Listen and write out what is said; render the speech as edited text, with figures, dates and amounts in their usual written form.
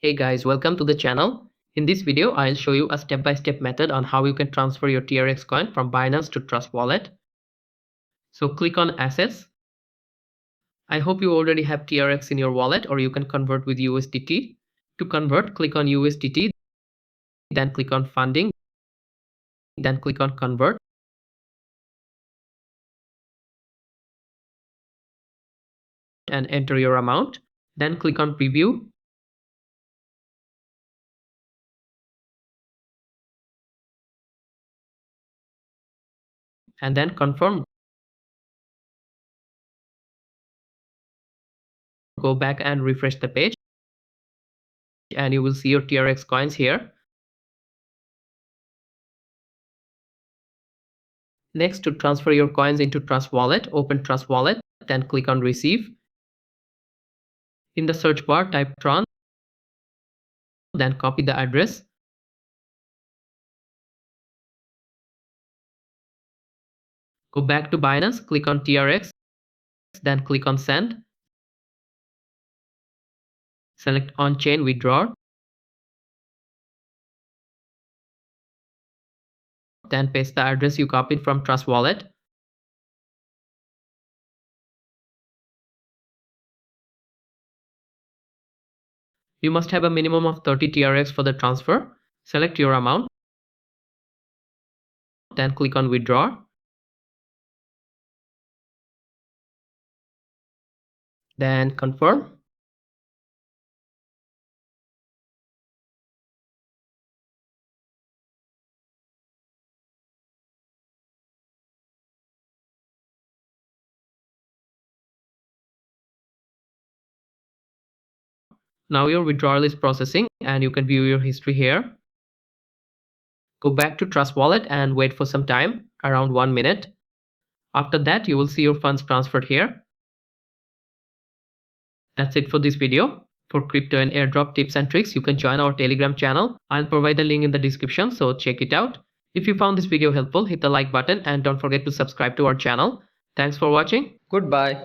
Hey guys, welcome to the channel. In this video, I'll show you a step-by-step method on how you can transfer your TRX coin from Binance to Trust Wallet. So click on Assets. I hope you already have TRX in your wallet, or you can convert with USDT. To convert, click on USDT, then click on Funding, then click on Convert, and enter your amount. Then click on Preview. And then confirm. Go back and refresh the page, and you will see your TRX coins here. Next, to transfer your coins into Trust Wallet, open Trust Wallet, then click on Receive. In the search bar, type Tron, then copy the address. Go back to Binance, click on TRX, then click on Send. Select On-Chain Withdraw. Then paste the address you copied from Trust Wallet. You must have a minimum of 30 TRX for the transfer. Select your amount. Then click on Withdraw. Then confirm. Now your withdrawal is processing and you can view your history here. Go back to Trust Wallet and wait for some time, around 1 minute. After that, you will see your funds transferred here. That's it for this video. For crypto and airdrop tips and tricks, you can join our Telegram channel. I'll provide the link in the description, so check it out. If you found this video helpful, hit the like button and don't forget to subscribe to our channel. Thanks for watching. Goodbye.